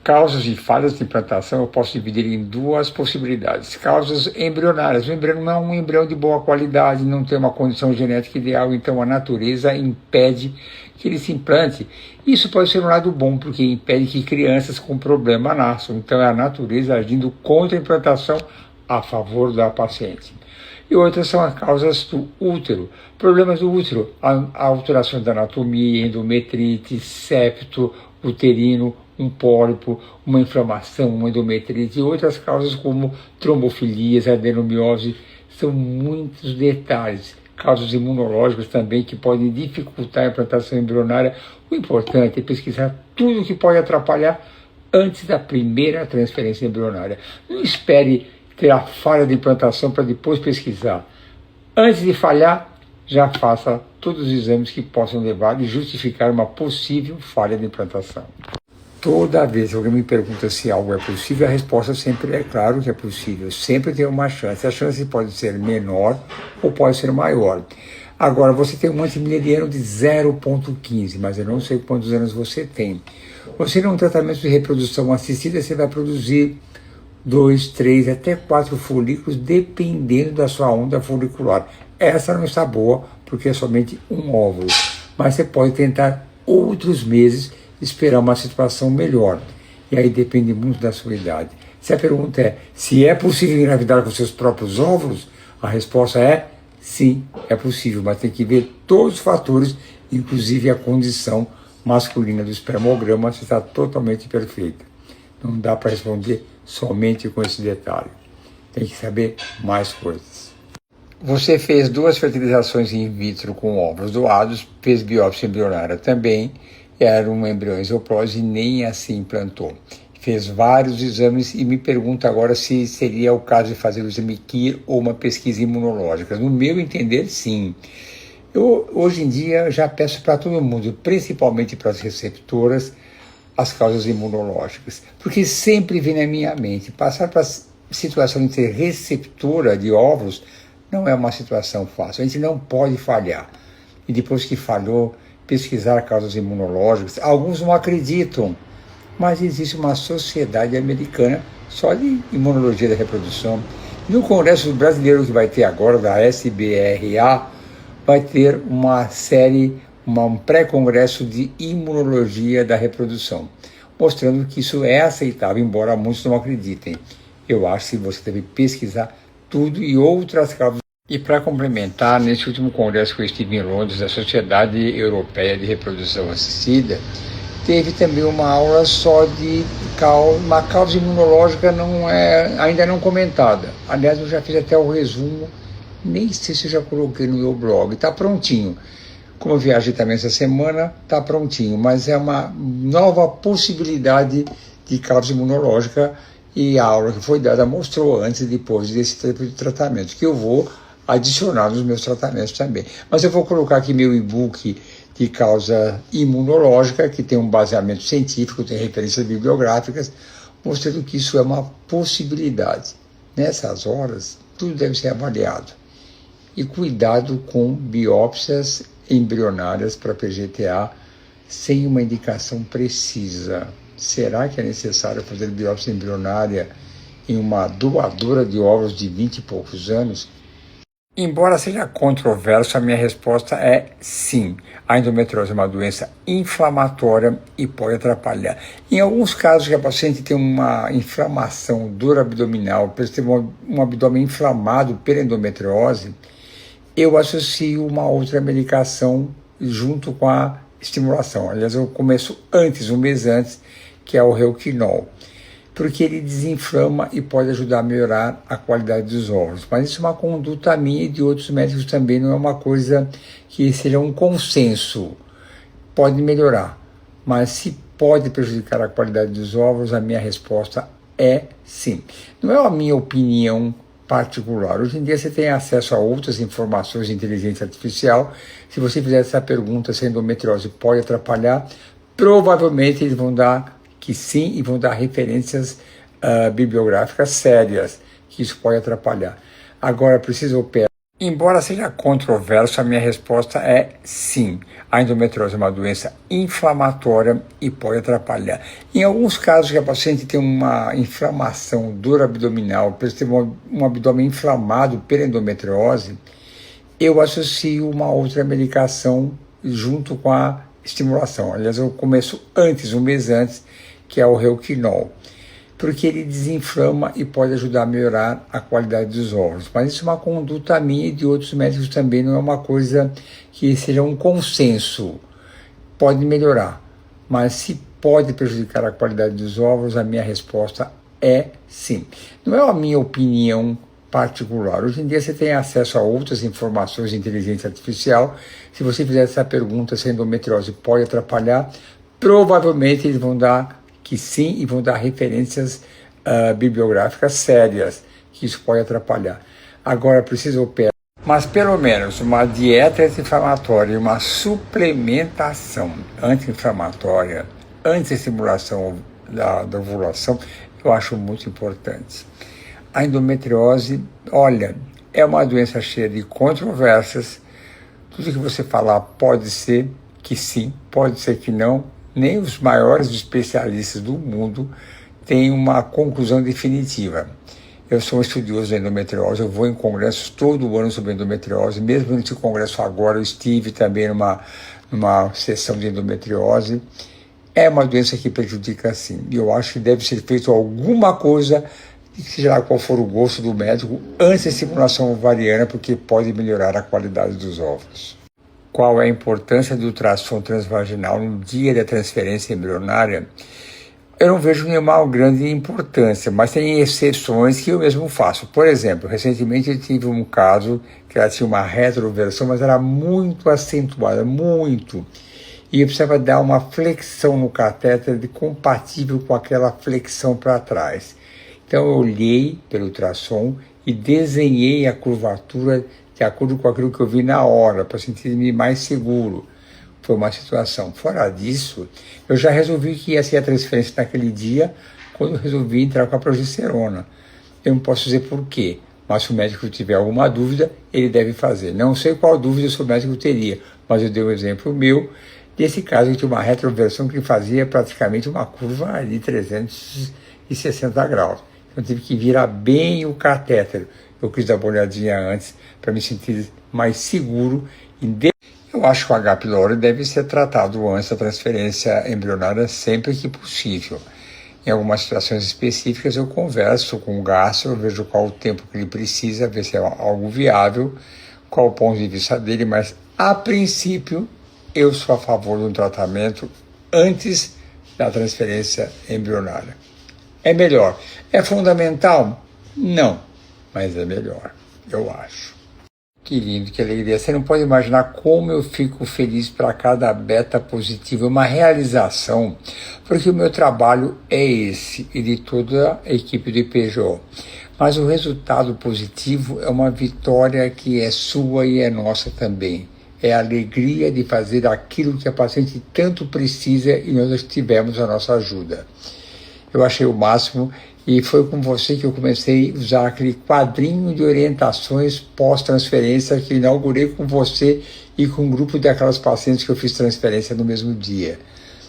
Causas de falhas de implantação eu posso dividir em duas possibilidades. Causas embrionárias. O embrião não é um embrião de boa qualidade, não tem uma condição genética ideal, então a natureza impede que ele se implante. Isso pode ser um lado bom, porque impede que crianças com problema nasçam. Então é a natureza agindo contra a implantação a favor da paciente. E outras são as causas do útero. Problemas do útero, a alteração da anatomia, endometrite, septo uterino, um pólipo, uma inflamação, uma endometrite e outras causas como trombofilias, adenomiose, são muitos detalhes. Causas imunológicas também que podem dificultar a implantação embrionária. O importante é pesquisar tudo o que pode atrapalhar antes da primeira transferência embrionária. Não espere ter a falha de implantação para depois pesquisar. Antes de falhar, já faça todos os exames que possam levar e justificar uma possível falha de implantação. Toda vez que alguém me pergunta se algo é possível, a resposta sempre é claro que é possível. Sempre tem uma chance. A chance pode ser menor ou pode ser maior. Agora, você tem um antimileriano de 0,15, mas eu não sei quantos anos você tem. Você num tratamento de reprodução assistida, você vai produzir 2, 3, até 4 folículos, dependendo da sua onda folicular. Essa não está boa, porque é somente um óvulo. Mas você pode tentar outros meses, esperar uma situação melhor. E aí depende muito da sua idade. Se a pergunta é se é possível engravidar com seus próprios óvulos, a resposta é sim, é possível, mas tem que ver todos os fatores, inclusive a condição masculina do espermograma, se está totalmente perfeita. Não dá para responder somente com esse detalhe. Tem que saber mais coisas. Você fez 2 fertilizações in vitro com óvulos doados, fez biópsia embrionária também, eram embriões euprose e nem assim implantou. Fez vários exames e me pergunta agora se seria o caso de fazer o exame KIR ou uma pesquisa imunológica. No meu entender, sim. Eu, hoje em dia, já peço para todo mundo, principalmente para as receptoras, as causas imunológicas, porque sempre vem na minha mente, passar para a situação de ser receptora de óvulos não é uma situação fácil, a gente não pode falhar. E depois que falhou, pesquisar causas imunológicas, alguns não acreditam, mas existe uma sociedade americana só de imunologia da reprodução. No Congresso Brasileiro que vai ter agora, da SBRA, vai ter uma série, um pré-congresso de imunologia da reprodução, mostrando que isso é aceitável, embora muitos não acreditem. Eu acho que você deve pesquisar tudo e outras causas. E para complementar, nesse último congresso que eu estive em Londres, da Sociedade Europeia de Reprodução Assistida, teve também uma aula só de uma causa imunológica ainda não comentada. Aliás, eu já fiz até o resumo, nem sei se eu já coloquei no meu blog, está prontinho. Como eu viajei também essa semana, está prontinho, mas é uma nova possibilidade de causa imunológica e a aula que foi dada mostrou antes e depois desse tipo de tratamento, que eu vou adicionar nos meus tratamentos também. Mas eu vou colocar aqui meu e-book de causa imunológica, que tem um baseamento científico, tem referências bibliográficas, mostrando que isso é uma possibilidade. Nessas horas, tudo deve ser avaliado. E cuidado com biópsias embrionárias para PGTA sem uma indicação precisa. Será que é necessário fazer biópsia embrionária em uma doadora de óvulos de 20 e poucos anos? Embora seja controverso, a minha resposta é sim. A endometriose é uma doença inflamatória e pode atrapalhar. Em alguns casos, que a paciente tem uma inflamação dor abdominal, tem um abdômen inflamado pela endometriose, eu associo uma outra medicação junto com a estimulação. Aliás, eu começo antes, um mês antes, que é o Reuquinol, porque ele desinflama e pode ajudar a melhorar a qualidade dos óvulos. Mas isso é uma conduta minha e de outros médicos também, não é uma coisa que seja um consenso. Pode melhorar, mas se pode prejudicar a qualidade dos óvulos, a minha resposta é sim. Não é a minha opinião particular. Hoje em dia você tem acesso a outras informações de inteligência artificial. Se você fizer essa pergunta se a endometriose pode atrapalhar, provavelmente eles vão dar que sim e vão dar referências bibliográficas sérias, que isso pode atrapalhar. Agora, precisa operar. Embora seja controverso, a minha resposta é sim. A endometriose é uma doença inflamatória e pode atrapalhar. Em alguns casos, que a paciente tem uma inflamação, dor abdominal, tem um abdômen inflamado pela endometriose, eu associo uma outra medicação junto com a estimulação. Aliás, eu começo antes, um mês antes, que é o Reuquinol, porque ele desinflama e pode ajudar a melhorar a qualidade dos óvulos. Mas isso é uma conduta minha e de outros médicos também, não é uma coisa que seja um consenso. Pode melhorar, mas se pode prejudicar a qualidade dos óvulos, a minha resposta é sim. Não é a minha opinião particular. Hoje em dia você tem acesso a outras informações de inteligência artificial. Se você fizer essa pergunta se a endometriose pode atrapalhar, provavelmente eles vão dar que sim e vão dar referências bibliográficas sérias, que isso pode atrapalhar. Agora precisa operar. Mas pelo menos uma dieta anti-inflamatória e uma suplementação anti-inflamatória, antes da estimulação da ovulação, eu acho muito importante. A endometriose, olha, é uma doença cheia de controvérsias. Tudo que você falar pode ser que sim, pode ser que não. Nem os maiores especialistas do mundo têm uma conclusão definitiva. Eu sou um estudioso da endometriose, eu vou em congressos todo ano sobre endometriose, mesmo nesse congresso agora eu estive também numa sessão de endometriose. É uma doença que prejudica sim, e eu acho que deve ser feito alguma coisa, seja lá qual for o gosto do médico, antes da estimulação ovariana, porque pode melhorar a qualidade dos óvulos. Qual é a importância do ultrassom transvaginal no dia da transferência embrionária? Eu não vejo nenhuma grande importância, mas tem exceções que eu mesmo faço. Por exemplo, recentemente eu tive um caso que ela tinha uma retroversão, mas era muito acentuada, muito. E eu precisava dar uma flexão no catéter compatível com aquela flexão para trás. Então eu olhei pelo ultrassom e desenhei a curvatura de acordo com aquilo que eu vi na hora, para sentir-me mais seguro. Foi uma situação. Fora disso, eu já resolvi que ia ser a transferência naquele dia, quando eu resolvi entrar com a progesterona. Eu não posso dizer por quê, mas se o médico tiver alguma dúvida, ele deve fazer. Não sei qual dúvida o seu médico teria, mas eu dei um exemplo meu, desse caso que tinha uma retroversão que fazia praticamente uma curva de 360 graus. Então eu tive que virar bem o catéter. Eu quis dar uma olhadinha antes para me sentir mais seguro. Eu acho que o H. pylori deve ser tratado antes da transferência embrionária sempre que possível. Em algumas situações específicas eu converso com o gastro, eu vejo qual o tempo que ele precisa, ver se é algo viável, qual o ponto de vista dele, mas a princípio eu sou a favor de um tratamento antes da transferência embrionária. É melhor. É fundamental? Não. Mas é melhor, eu acho. Que lindo, que alegria. Você não pode imaginar como eu fico feliz para cada beta positivo. É uma realização, porque o meu trabalho é esse e de toda a equipe do IPJO. Mas o resultado positivo é uma vitória que é sua e é nossa também. É a alegria de fazer aquilo que a paciente tanto precisa e nós tivemos a nossa ajuda. Eu achei o máximo. E foi com você que eu comecei a usar aquele quadrinho de orientações pós-transferência que inaugurei com você e com um grupo daquelas pacientes que eu fiz transferência no mesmo dia.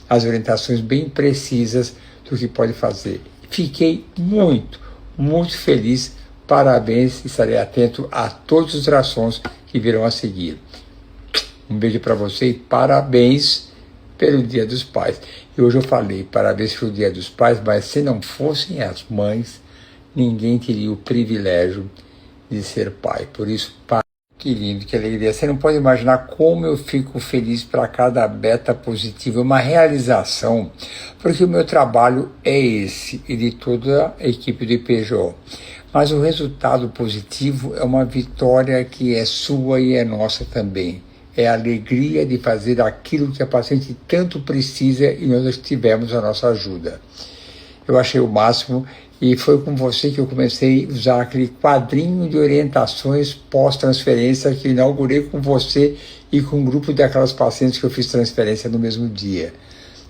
As orientações bem precisas do que pode fazer. Fiquei muito, muito feliz. Parabéns, estarei atento a todos os ultrassons que virão a seguir. Um beijo para você e parabéns pelo Dia dos Pais. E hoje eu falei, parabéns pelo Dia dos Pais, mas se não fossem as mães, ninguém teria o privilégio de ser pai. Por isso, pai, que lindo, que alegria. Você não pode imaginar como eu fico feliz para cada beta positivo. É uma realização, porque o meu trabalho é esse e de toda a equipe do IPJO. Mas o resultado positivo é uma vitória que é sua e é nossa também. É a alegria de fazer aquilo que a paciente tanto precisa e nós tivemos a nossa ajuda. Eu achei o máximo e foi com você que eu comecei a usar aquele quadrinho de orientações pós-transferência que inaugurei com você e com um grupo daquelas pacientes que eu fiz transferência no mesmo dia.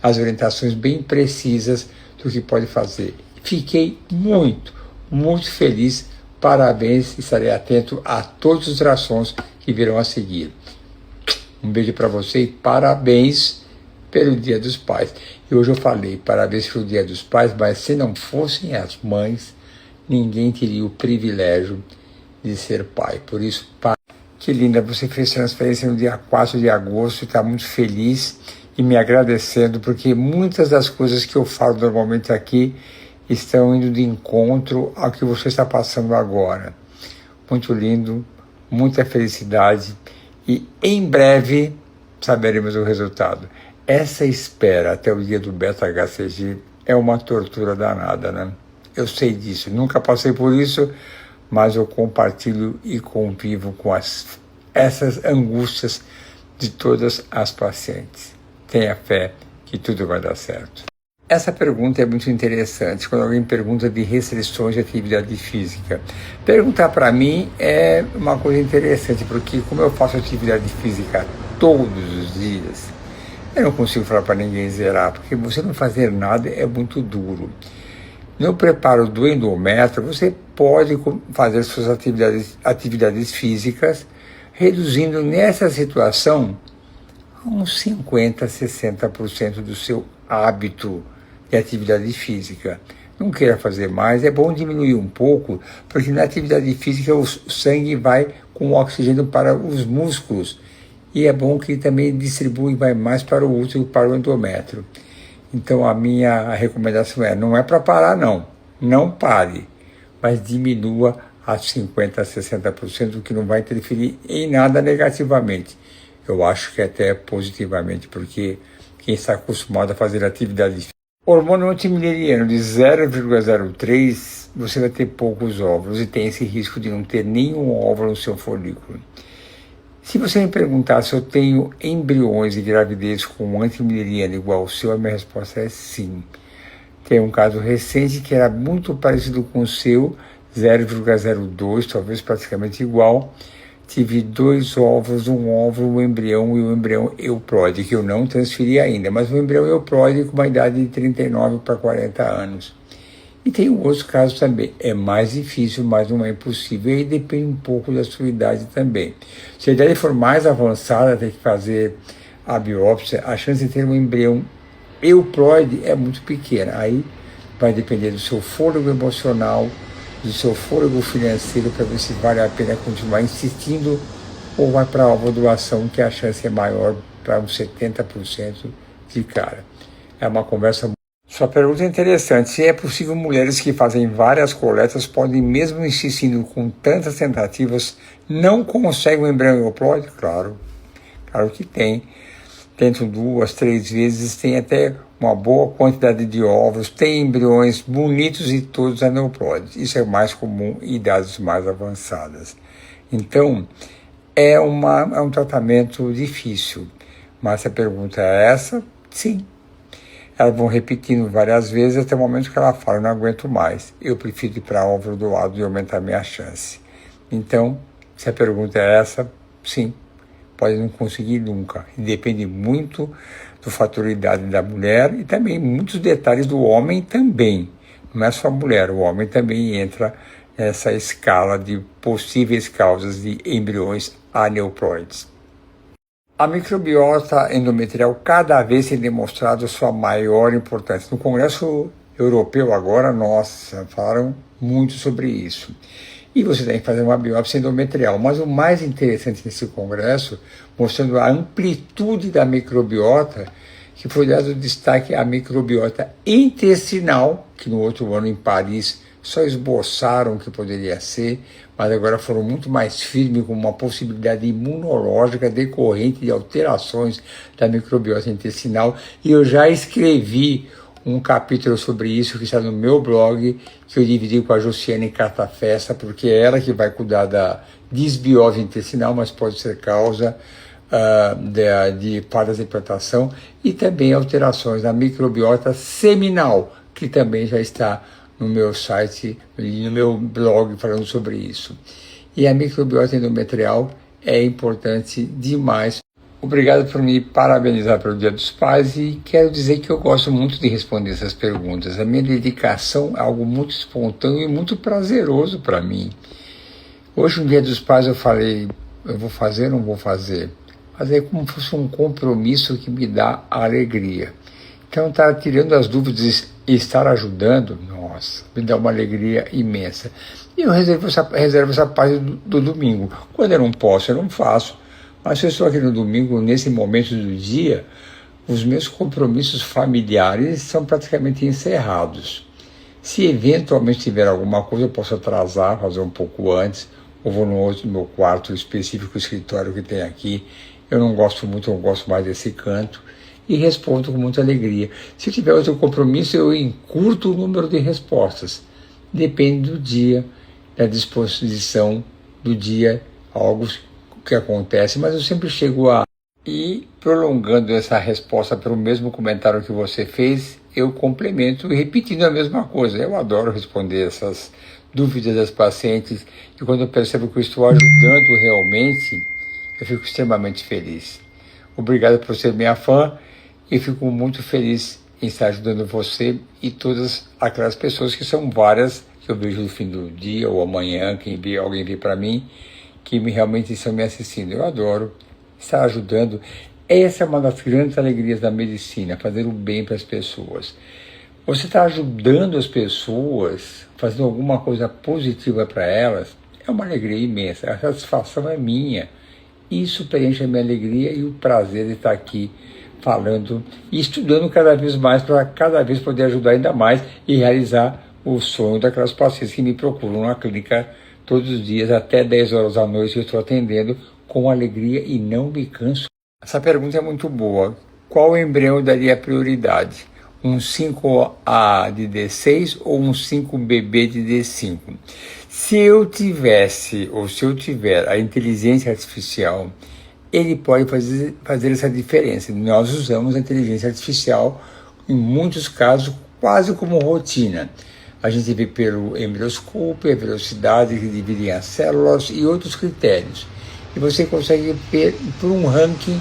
As orientações bem precisas do que pode fazer. Fiquei muito, muito feliz. Parabéns, estarei atento a todos os ultrassons que virão a seguir. Um beijo para você e parabéns pelo Dia dos Pais. E hoje eu falei parabéns pelo Dia dos Pais, mas se não fossem as mães, ninguém teria o privilégio de ser pai. Por isso, pai, que linda, você fez transferência no dia 4 de agosto, está muito feliz e me agradecendo, porque muitas das coisas que eu falo normalmente aqui estão indo de encontro ao que você está passando agora. Muito lindo, muita felicidade e em breve saberemos o resultado. Essa espera até o dia do beta-HCG é uma tortura danada, né? Eu sei disso, nunca passei por isso, mas eu compartilho e convivo com essas angústias de todas as pacientes. Tenha fé que tudo vai dar certo. Essa pergunta é muito interessante, quando alguém pergunta de restrições de atividade física. Perguntar para mim é uma coisa interessante, porque como eu faço atividade física todos os dias, eu não consigo falar para ninguém zerar, porque você não fazer nada é muito duro. No preparo do endométrio, você pode fazer suas atividades físicas, reduzindo nessa situação uns 50%, 60% do seu hábito de atividade física. Não queira fazer mais, é bom diminuir um pouco, porque na atividade física o sangue vai com oxigênio para os músculos, e é bom que também distribui e vai mais para o útero, para o endométrio. Então a minha recomendação não é para parar não pare, mas diminua a 50% a 60%, que não vai interferir em nada negativamente. Eu acho que até positivamente, porque quem está acostumado a fazer atividade física. Hormônio antimileriano de 0,03, você vai ter poucos óvulos e tem esse risco de não ter nenhum óvulo no seu folículo. Se você me perguntar se eu tenho embriões de gravidez com antimileriano igual ao seu, a minha resposta é sim. Tem um caso recente que era muito parecido com o seu, 0,02, talvez praticamente igual. Tive 2 óvulos, um óvulo, um embrião e o embrião euploide, que eu não transferi ainda, mas o embrião euploide com uma idade de 39 para 40 anos. E tem outros casos também. É mais difícil, mas não é impossível. E aí depende um pouco da sua idade também. Se a idade for mais avançada, tem que fazer a biópsia, a chance de ter um embrião euploide é muito pequena. Aí vai depender do seu fôlego emocional, do seu fôlego financeiro, para ver se vale a pena continuar insistindo ou vai para a ovulação, que a chance é maior, para uns 70% de cara. É uma conversa. Sua pergunta é interessante. Se é possível, mulheres que fazem várias coletas podem, mesmo insistindo com tantas tentativas, não conseguem um embrião euploide? Claro que tem. Tentam 2, 3 vezes, tem até uma boa quantidade de óvulos, tem embriões bonitos e todos aneuploides. Isso é mais comum em idades mais avançadas. Então, é um tratamento difícil. Mas se a pergunta é essa, sim. Elas vão repetindo várias vezes até o momento que ela fala, não aguento mais. Eu prefiro ir para óvulo doado e aumentar minha chance. Então, se a pergunta é essa, sim. Pode não conseguir nunca. E depende muito do fator idade da mulher e também muitos detalhes do homem também. Não é só a mulher, o homem também entra nessa escala de possíveis causas de embriões aneuploides. A microbiota endometrial cada vez tem demonstrado sua maior importância. No Congresso Europeu agora, nossa, falaram muito sobre isso. E você tem que fazer uma biópsia endometrial. Mas o mais interessante nesse congresso, mostrando a amplitude da microbiota, que foi dado destaque à microbiota intestinal, que no outro ano em Paris só esboçaram o que poderia ser, mas agora foram muito mais firmes com uma possibilidade imunológica decorrente de alterações da microbiota intestinal. E eu já escrevi um capítulo sobre isso que está no meu blog, que eu dividi com a Josiane Catafesta, porque é ela que vai cuidar da disbiose intestinal, mas pode ser causa de falhas de implantação, e também alterações na microbiota seminal, que também já está no meu site e no meu blog falando sobre isso. E a microbiota endometrial é importante demais. Obrigado por me parabenizar pelo Dia dos Pais e quero dizer que eu gosto muito de responder essas perguntas. A minha dedicação é algo muito espontâneo e muito prazeroso para mim. Hoje, no Dia dos Pais, eu falei, eu vou fazer ou não vou fazer? Mas é como se fosse um compromisso que me dá alegria. Então, estar tirando as dúvidas e estar ajudando, nossa, me dá uma alegria imensa. E eu reservo essa parte do domingo. Quando eu não posso, eu não faço. Mas se eu estou aqui no domingo, nesse momento do dia, os meus compromissos familiares são praticamente encerrados. Se eventualmente tiver alguma coisa, eu posso atrasar, fazer um pouco antes, ou vou no meu quarto específico, escritório que tem aqui. Eu não gosto muito, eu gosto mais desse canto. E respondo com muita alegria. Se tiver outro compromisso, eu encurto o número de respostas. Depende do dia, da disposição do dia, algo que acontece, mas eu sempre chego a... E prolongando essa resposta pelo mesmo comentário que você fez, eu complemento repetindo a mesma coisa. Eu adoro responder essas dúvidas das pacientes e quando eu percebo que eu estou ajudando realmente, eu fico extremamente feliz. Obrigado por ser minha fã e fico muito feliz em estar ajudando você e todas aquelas pessoas que são várias que eu vejo no fim do dia ou amanhã, alguém vê para mim, que realmente estão me assistindo. Eu adoro estar ajudando. Essa é uma das grandes alegrias da medicina, fazer o bem para as pessoas. Você está ajudando as pessoas, fazendo alguma coisa positiva para elas, é uma alegria imensa. A satisfação é minha. Isso preenche a minha alegria e o prazer de estar aqui falando e estudando cada vez mais para cada vez poder ajudar ainda mais e realizar o sonho daquelas pacientes que me procuram na clínica todos os dias, até 10 horas da noite, eu estou atendendo com alegria e não me canso. Essa pergunta é muito boa. Qual embrião daria prioridade? Um 5A de D6 ou um 5BB de D5? Se eu tivesse, ou se eu tiver a inteligência artificial, ele pode fazer essa diferença. Nós usamos a inteligência artificial, em muitos casos, quase como rotina. A gente vê pelo embrioscópio, a velocidade que dividem as células e outros critérios. E você consegue ver, por um ranking,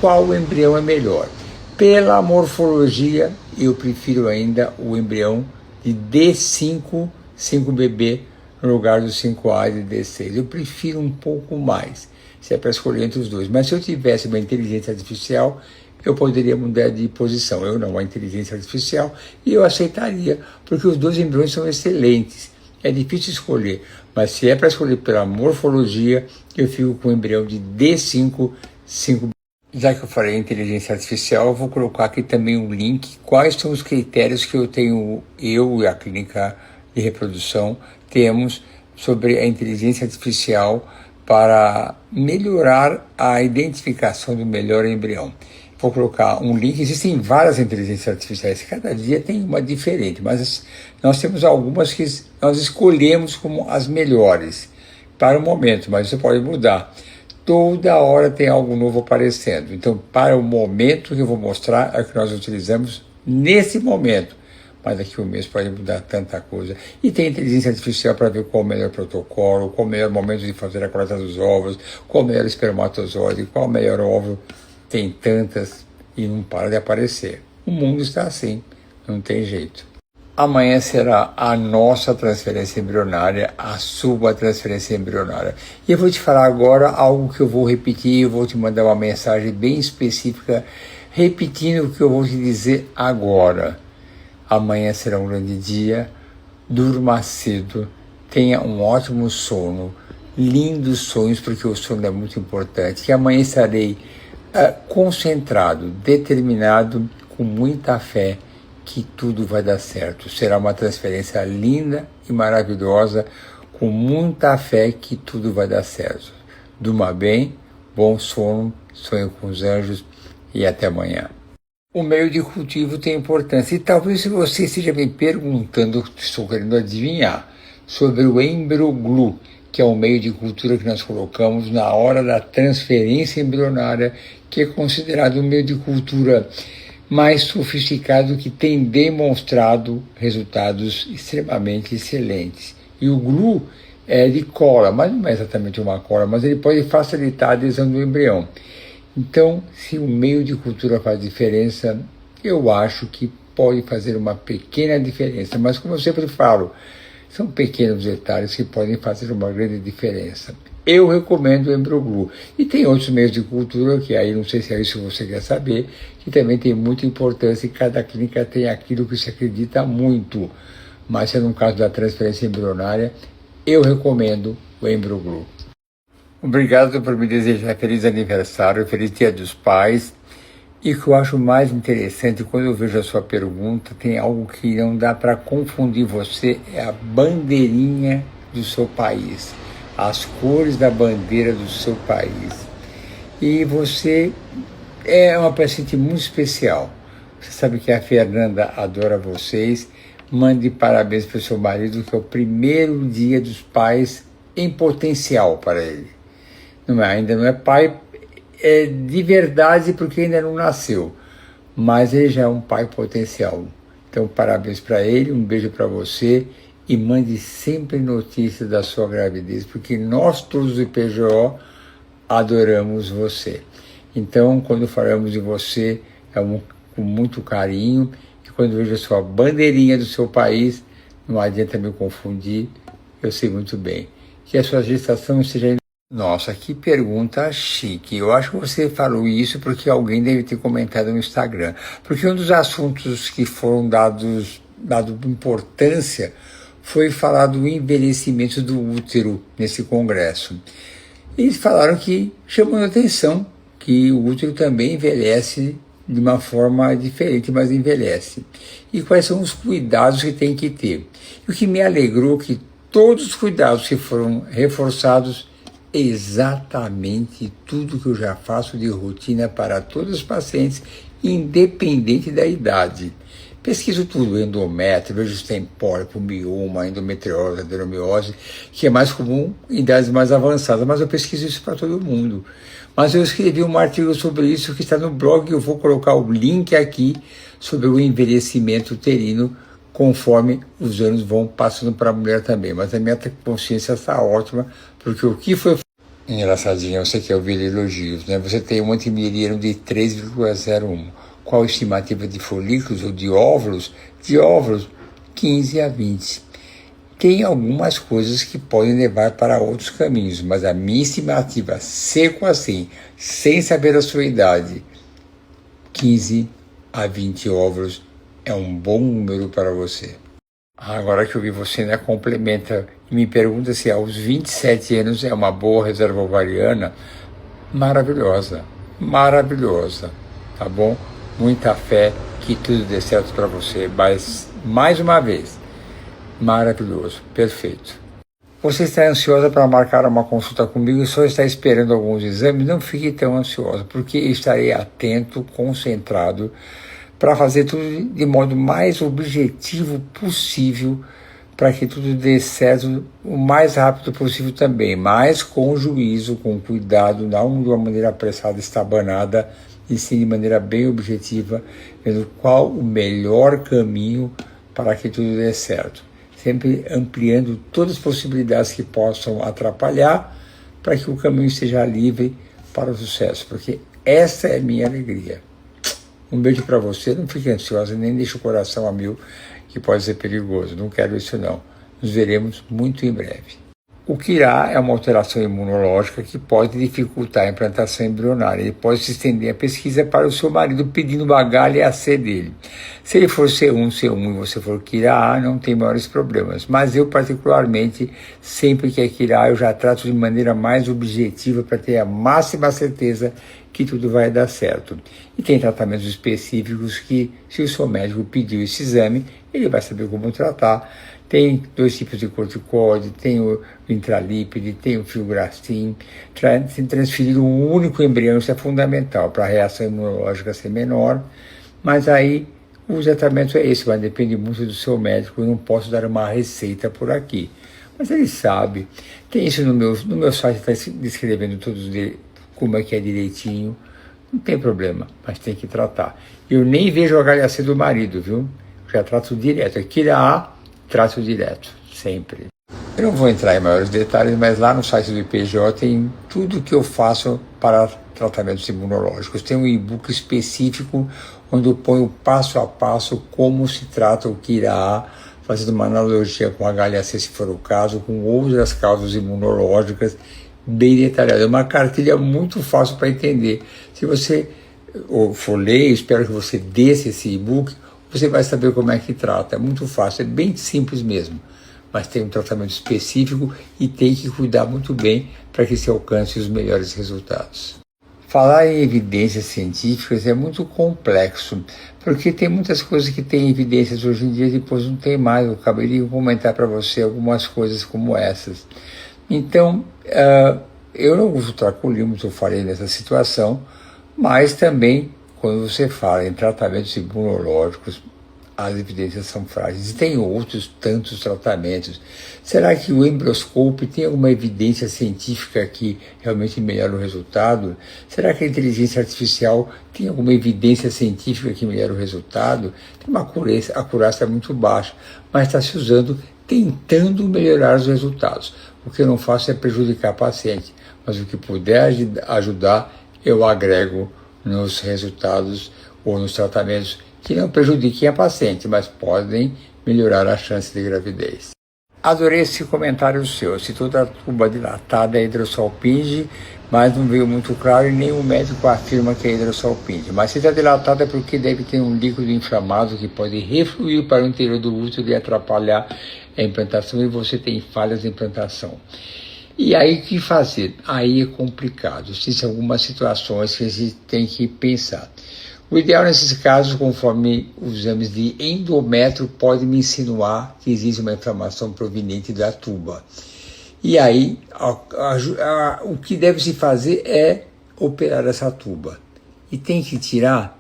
qual embrião é melhor. Pela morfologia, eu prefiro ainda o embrião de D5, 5BB, no lugar do 5A e D6. Eu prefiro um pouco mais, se é para escolher entre os dois. Mas se eu tivesse uma inteligência artificial, eu poderia mudar de posição. Eu não, a inteligência artificial, e eu aceitaria, porque os dois embriões são excelentes. É difícil escolher, mas se é para escolher pela morfologia, eu fico com o embrião de D5, 5. Já que eu falei em inteligência artificial, eu vou colocar aqui também um link. Quais são os critérios que eu e a clínica de reprodução temos sobre a inteligência artificial para melhorar a identificação do melhor embrião. Vou colocar um link. Existem várias inteligências artificiais, cada dia tem uma diferente, mas nós temos algumas que nós escolhemos como as melhores para o momento, mas isso pode mudar. Toda hora tem algo novo aparecendo. Então, para o momento que eu vou mostrar, é o que nós utilizamos nesse momento. Mas daqui a um mês pode mudar tanta coisa. E tem inteligência artificial para ver qual é o melhor protocolo, qual é o melhor momento de fazer a coleta dos ovos, qual é o melhor espermatozoide, qual é o melhor óvulo. Tem tantas e não para de aparecer. O mundo está assim, não tem jeito. Amanhã será a nossa transferência embrionária, a sua transferência embrionária. E eu vou te falar agora algo que eu vou repetir, eu vou te mandar uma mensagem bem específica, repetindo o que eu vou te dizer agora. Amanhã será um grande dia, durma cedo, tenha um ótimo sono, lindos sonhos, porque o sono é muito importante. E amanhã estarei concentrado, determinado, com muita fé, que tudo vai dar certo. Será uma transferência linda e maravilhosa, com muita fé que tudo vai dar certo. Durma bem, bom sono, sonho com os anjos e até amanhã. O meio de cultivo tem importância e talvez se você esteja me perguntando, estou querendo adivinhar, sobre o EmbryoGlue, que é o meio de cultura que nós colocamos na hora da transferência embrionária, que é considerado um meio de cultura mais sofisticado que tem demonstrado resultados extremamente excelentes. E o glue é de cola, mas não é exatamente uma cola, mas ele pode facilitar a adesão do embrião. Então, se o meio de cultura faz diferença, eu acho que pode fazer uma pequena diferença, mas como eu sempre falo, são pequenos detalhes que podem fazer uma grande diferença. Eu recomendo o Embroglu. E tem outros meios de cultura, que aí não sei se é isso que você quer saber, que também tem muita importância e cada clínica tem aquilo que se acredita muito. Mas se é no caso da transferência embrionária, eu recomendo o Embroglu. Obrigado por me desejar feliz aniversário, feliz Dia dos Pais. E o que eu acho mais interessante, quando eu vejo a sua pergunta, tem algo que não dá para confundir você, é a bandeirinha do seu país, as cores da bandeira do seu país. E você é uma paciente muito especial. Você sabe que a Fernanda adora vocês. Mande parabéns para o seu marido, que é o primeiro Dia dos Pais em potencial para ele. Ainda não é pai de verdade, porque ainda não nasceu, mas ele já é um pai potencial. Então, parabéns para ele, um beijo para você e mande sempre notícias da sua gravidez, porque nós todos do PGO adoramos você. Então, quando falamos de você, com muito carinho, e quando vejo a sua bandeirinha do seu país, não adianta me confundir, eu sei muito bem. Que a sua gestação seja... Nossa, que pergunta chique. Eu acho que você falou isso porque alguém deve ter comentado no Instagram. Porque um dos assuntos que foram dado importância foi falar do envelhecimento do útero nesse congresso. Eles falaram que, chamando a atenção, que o útero também envelhece de uma forma diferente, mas envelhece. E quais são os cuidados que tem que ter. E o que me alegrou que todos os cuidados que foram reforçados exatamente tudo que eu já faço de rotina para todos os pacientes, independente da idade. Pesquiso tudo, endométrio, vejo se tem pólipo, mioma, endometriose, adenomiose, que é mais comum em idades mais avançadas, mas eu pesquiso isso para todo mundo. Mas eu escrevi um artigo sobre isso que está no blog, eu vou colocar o link aqui sobre o envelhecimento uterino, conforme os anos vão passando para a mulher também. Mas a minha consciência está ótima, porque o que foi... Engraçadinha, você quer ouvir elogios, né? Você tem um antimileriano de 3,01. Qual a estimativa de folículos ou de óvulos? De óvulos, 15 a 20. Tem algumas coisas que podem levar para outros caminhos, mas a minha estimativa, seco assim, sem saber a sua idade, 15 a 20 óvulos é um bom número para você. Agora que eu vi você, né, complementa e me pergunta se aos 27 anos é uma boa reserva ovariana. Maravilhosa, maravilhosa, tá bom? Muita fé que tudo dê certo para você, mas mais uma vez, maravilhoso, perfeito. Você está ansiosa para marcar uma consulta comigo e só está esperando alguns exames? Não fique tão ansiosa, porque estarei atento, concentrado, para fazer tudo de modo mais objetivo possível, para que tudo dê certo o mais rápido possível também, mas com juízo, com cuidado, não de uma maneira apressada, estabanada, e sim de maneira bem objetiva, vendo qual o melhor caminho para que tudo dê certo. Sempre ampliando todas as possibilidades que possam atrapalhar, para que o caminho seja livre para o sucesso, porque essa é a minha alegria. Um beijo para você, não fique ansiosa, nem deixe o coração a mil, que pode ser perigoso. Não quero isso não. Nos veremos muito em breve. O Kirá é uma alteração imunológica que pode dificultar a implantação embrionária. Ele pode se estender a pesquisa para o seu marido pedindo uma HLA-C dele. Se ele for C1 e você for Kirá, não tem maiores problemas. Mas eu, particularmente, sempre que é Kirá, eu já trato de maneira mais objetiva para ter a máxima certeza que tudo vai dar certo. E tem tratamentos específicos que, se o seu médico pediu esse exame, ele vai saber como tratar. Tem 2 tipos de corticoide, tem o intralípide, tem o filgrastim. Transferir um único embrião, isso é fundamental para a reação imunológica ser menor. Mas aí o tratamento é esse, mas depende muito do seu médico. Eu não posso dar uma receita por aqui. Mas ele sabe. Tem isso no meu site, está descrevendo todos como é que é direitinho. Não tem problema, mas tem que tratar. Eu nem vejo o HLA-C do marido, viu? Já trato direto. Aqui A, trato direto, sempre. Eu não vou entrar em maiores detalhes, mas lá no site do IPJ tem tudo que eu faço para tratamentos imunológicos. Tem um e-book específico onde eu ponho passo a passo como se trata o QIRA, fazendo uma analogia com HLA-C, se for o caso, com outras causas imunológicas, bem detalhada. É uma cartilha muito fácil para entender. Se você for ler, espero que você desça esse e-book, você vai saber como é que trata. É muito fácil, é bem simples mesmo. Mas tem um tratamento específico e tem que cuidar muito bem para que se alcance os melhores resultados. Falar em evidências científicas é muito complexo, porque tem muitas coisas que têm evidências hoje em dia e depois não tem mais. Eu acabei de comentar para você algumas coisas como essas. Então, eu não uso tracolímetro, eu falei nessa situação, mas também quando você fala em tratamentos imunológicos, as evidências são frágeis. E tem outros tantos tratamentos. Será que o embrioscope tem alguma evidência científica que realmente melhora o resultado? Será que a inteligência artificial tem alguma evidência científica que melhora o resultado? Tem uma acurácia muito baixa, mas está se usando tentando melhorar os resultados. O que eu não faço é prejudicar o paciente, mas o que puder ajudar, eu agrego nos resultados ou nos tratamentos que não prejudiquem a paciente, mas podem melhorar a chance de gravidez. Adorei esse comentário seu. Se toda a tuba dilatada é hidrossalpinge, mas não veio muito claro e nenhum médico afirma que é hidrossalpinge. Mas se está dilatada é porque deve ter um líquido inflamado que pode refluir para o interior do útero e atrapalhar a implantação e você tem falhas de implantação. E aí, o que fazer? Aí é complicado. Existem algumas situações que a gente tem que pensar. O ideal nesses casos, conforme os exames de endométrio, pode me insinuar que existe uma inflamação proveniente da tuba. E aí, o que deve se fazer é operar essa tuba. E tem que tirar,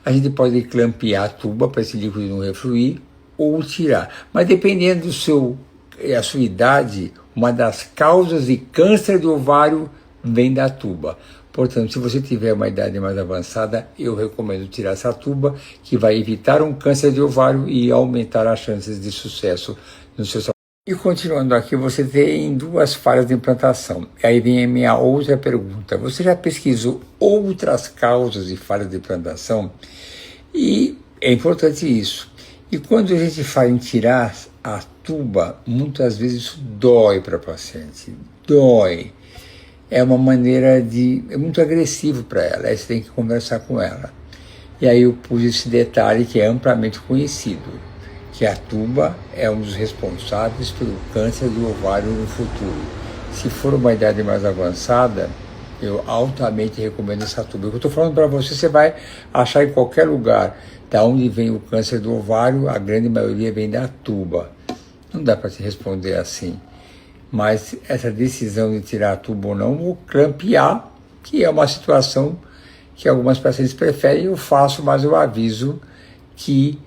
a gente pode clampear a tuba para esse líquido não refluir, ou tirar. Mas dependendo a sua idade, uma das causas de câncer do ovário vem da tuba. Portanto, se você tiver uma idade mais avançada, eu recomendo tirar essa tuba, que vai evitar um câncer de ovário e aumentar as chances de sucesso no seu tratamento. E continuando aqui, você tem 2 falhas de implantação. Aí vem a minha outra pergunta. Você já pesquisou outras causas de falha de implantação? E é importante isso. E quando a gente fala em tirar a tuba, muitas vezes isso dói para a paciente. Dói. É uma maneira é muito agressivo para ela, aí você tem que conversar com ela. E aí eu pus esse detalhe que é amplamente conhecido, que a tuba é um dos responsáveis pelo câncer do ovário no futuro. Se for uma idade mais avançada, eu altamente recomendo essa tuba. O que eu estou falando para você, você vai achar em qualquer lugar. Da onde vem o câncer do ovário, a grande maioria vem da tuba. Não dá para te responder assim. Mas essa decisão de tirar a tuba ou não, ou clampear, que é uma situação que algumas pacientes preferem, eu faço, mas eu aviso que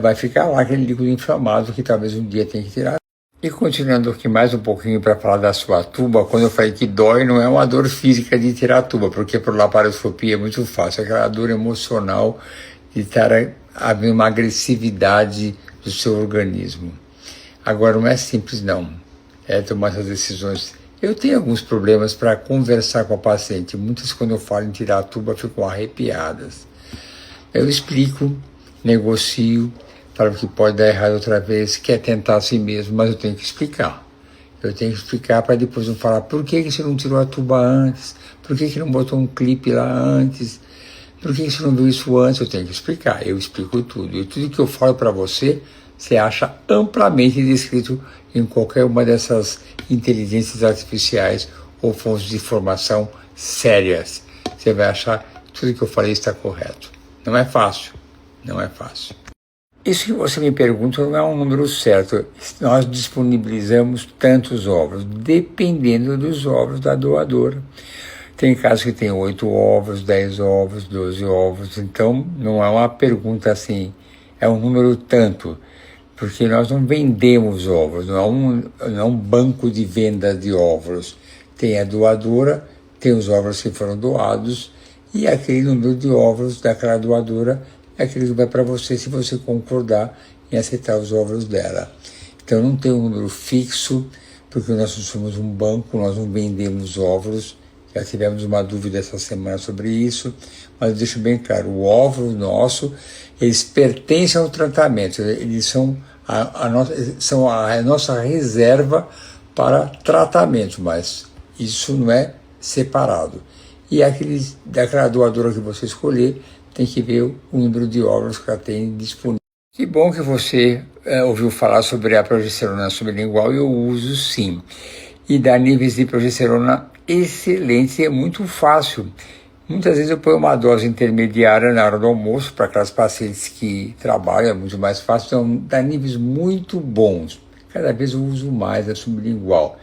vai ficar lá aquele líquido inflamado que talvez um dia tenha que tirar. E continuando aqui mais um pouquinho para falar da sua tuba, quando eu falei que dói, não é uma dor física de tirar a tuba, porque por laparoscopia é muito fácil, é aquela dor emocional de estar havendo uma agressividade do seu organismo. Agora, não é simples não. Tomar essas decisões. Eu tenho alguns problemas para conversar com a paciente. Muitas, quando eu falo em tirar a tuba, ficam arrepiadas. Eu explico, negocio, falo que pode dar errado outra vez, quer tentar assim mesmo, mas eu tenho que explicar. Eu tenho que explicar para depois não falar por que você não tirou a tuba antes, por que não botou um clipe lá antes, por que você não viu isso antes. Eu tenho que explicar, eu explico tudo. E tudo que eu falo para você acha amplamente descrito em qualquer uma dessas inteligências artificiais ou fontes de informação sérias. Você vai achar que tudo que eu falei está correto. Não é fácil, não é fácil. Isso que você me pergunta não é um número certo. Nós disponibilizamos tantos ovos, dependendo dos ovos da doadora. Tem casos que tem 8 ovos, 10 ovos, 12 ovos. Então, não é uma pergunta assim, é um número tanto. Porque nós não vendemos ovos, não é um banco de venda de óvulos. Tem a doadora, tem os óvulos que foram doados, e aquele número de óvulos daquela doadora é aquele que vai para você se você concordar em aceitar os óvulos dela. Então não tem um número fixo, porque nós somos um banco, nós não vendemos óvulos. Já tivemos uma dúvida essa semana sobre isso, mas eu deixo bem claro, o óvulo nosso, eles pertencem ao tratamento, eles são a nossa reserva para tratamento, mas isso não é separado. E daquela doadora que você escolher, tem que ver o número de óvulos que ela tem disponível. Que bom que você ouviu falar sobre a progesterona sublingual, eu uso sim. E dá níveis de progesterona excelentes e é muito fácil. Muitas vezes eu ponho uma dose intermediária na hora do almoço para aquelas pacientes que trabalham, é muito mais fácil, então dá níveis muito bons. Cada vez eu uso mais a sublingual.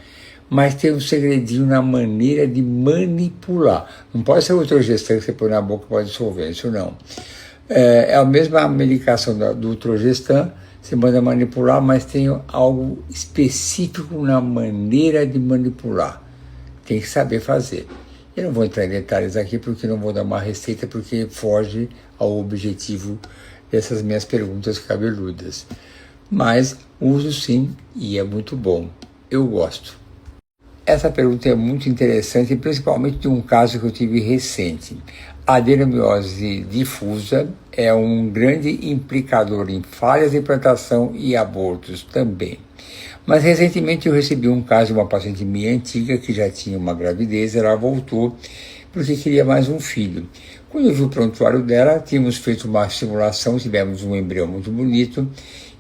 Mas tem um segredinho na maneira de manipular. Não pode ser o Utrogestan que você põe na boca para dissolver, isso não. É a mesma medicação do Utrogestan, você manda manipular, mas tem algo específico na maneira de manipular. Tem que saber fazer. Eu não vou entrar em detalhes aqui porque não vou dar uma receita, porque foge ao objetivo dessas minhas perguntas cabeludas. Mas uso sim e é muito bom. Eu gosto. Essa pergunta é muito interessante, principalmente de um caso que eu tive recente. A adenomiose difusa é um grande implicador em falhas de implantação e abortos também. Mas recentemente eu recebi um caso de uma paciente minha antiga que já tinha uma gravidez, ela voltou porque queria mais um filho. Quando eu vi o prontuário dela, tínhamos feito uma simulação, tivemos um embrião muito bonito,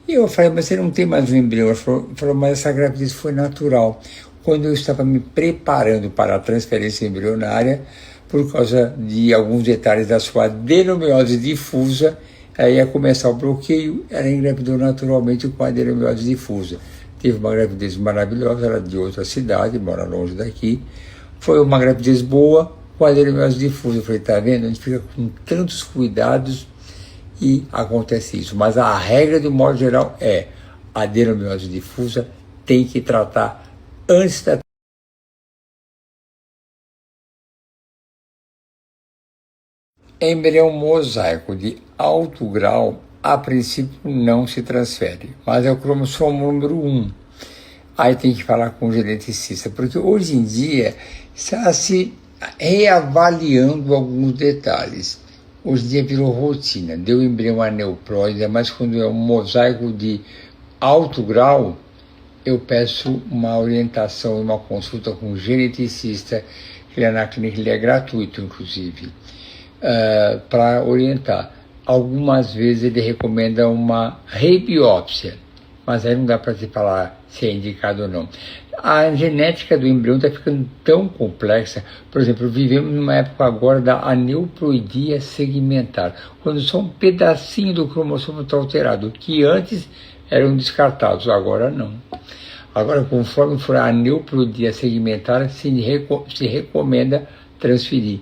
e eu falei, mas você não tem mais um embrião? Ela falou, mas essa gravidez foi natural. Quando eu estava me preparando para a transferência embrionária, por causa de alguns detalhes da sua adenomiose difusa, aí ia começar o bloqueio, ela engravidou naturalmente com a adenomiose difusa. Teve uma gravidez maravilhosa, era de outra cidade, mora longe daqui. Foi uma gravidez boa com a adenomiose difusa. Eu falei, tá vendo? A gente fica com tantos cuidados e acontece isso. Mas a regra, de modo geral, é a adenomiose difusa tem que tratar antes da embrião mosaico de alto grau, a princípio não se transfere, mas é o cromossomo número 1. Aí tem que falar com o geneticista, porque hoje em dia está se reavaliando alguns detalhes. Hoje em dia virou rotina, deu embrião aneuploide, mas quando é um mosaico de alto grau, eu peço uma orientação e uma consulta com o geneticista, que na clínica ele é gratuito, inclusive, para orientar. Algumas vezes ele recomenda uma rebiópsia, mas aí não dá para te falar se é indicado ou não. A genética do embrião está ficando tão complexa. Por exemplo, vivemos numa época agora da aneuploidia segmentar, quando só um pedacinho do cromossomo está alterado, que antes eram descartados, agora não. Agora, conforme for a aneuploidia segmentar, se recomenda transferir.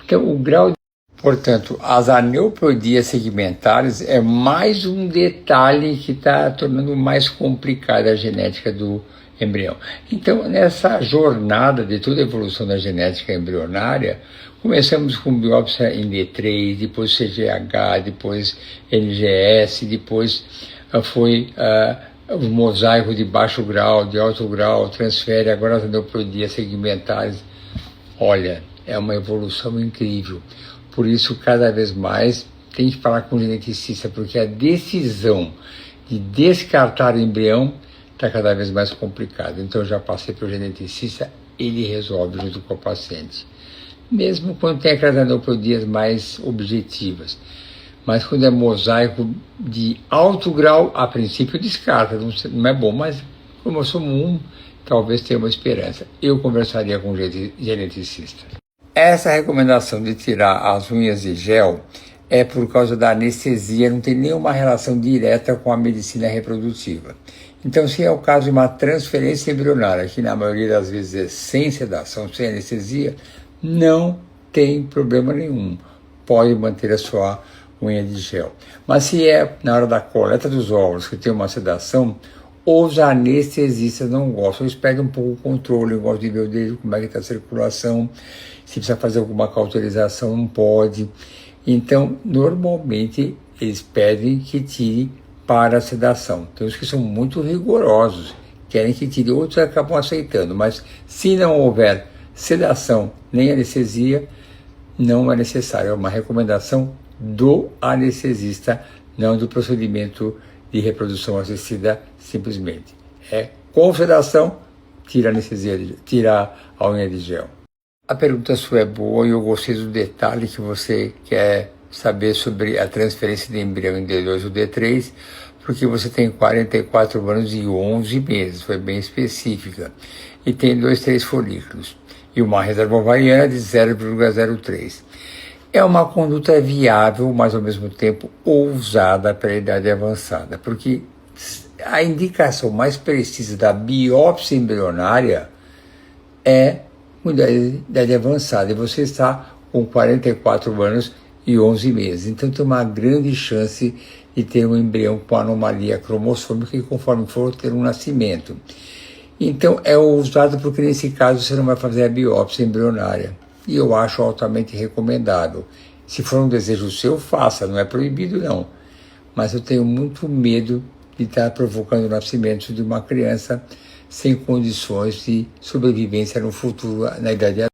Então, o grau de... Portanto, as aneuploidias segmentares é mais um detalhe que está tornando mais complicada a genética do embrião. Então, nessa jornada de toda a evolução da genética embrionária, começamos com biópsia em D3, depois CGH, depois NGS, depois foi o mosaico de baixo grau, de alto grau, transfere, agora as aneuploidias segmentares. Olha, é uma evolução incrível. Por isso, cada vez mais, tem que falar com o geneticista, porque a decisão de descartar o embrião está cada vez mais complicada. Então, eu já passei para o geneticista, ele resolve junto com o paciente. Mesmo quando tem aquelas aneuploidias mais objetivas. Mas quando é mosaico de alto grau, a princípio descarta, não é bom, mas como eu sou talvez tenha uma esperança. Eu conversaria com o geneticista. Essa recomendação de tirar as unhas de gel é por causa da anestesia, não tem nenhuma relação direta com a medicina reprodutiva. Então, se é o caso de uma transferência embrionária, que na maioria das vezes é sem sedação, sem anestesia, não tem problema nenhum. Pode manter a sua unha de gel. Mas se é na hora da coleta dos óvulos, que tem uma sedação, os anestesistas não gostam, eles perdem um pouco o controle, gostam de ver o dedo, como é que está a circulação, se precisa fazer alguma cauterização, não pode. Então, normalmente, eles pedem que tire para a sedação. Tem uns que são muito rigorosos, querem que tire, outros acabam aceitando, mas se não houver sedação nem anestesia, não é necessário. É uma recomendação do anestesista, não do procedimento de reprodução assistida simplesmente. É com sedação, tira a anestesia, tira a unha de gel. A pergunta sua é boa e eu gostei do detalhe que você quer saber sobre a transferência de embrião em D2 ou D3, porque você tem 44 anos e 11 meses, foi bem específica, e tem 3 folículos, e uma reserva ovariana de 0,03. É uma conduta viável, mas ao mesmo tempo ousada para a idade avançada, porque a indicação mais precisa da biópsia embrionária é com idade avançada, e você está com 44 anos e 11 meses. Então tem uma grande chance de ter um embrião com anomalia cromossômica e conforme for ter um nascimento. Então é ousado porque nesse caso você não vai fazer a biópsia embrionária. E eu acho altamente recomendável. Se for um desejo seu, faça, não é proibido não. Mas eu tenho muito medo de estar provocando o nascimento de uma criança sem condições de sobrevivência no futuro, na idade adulta.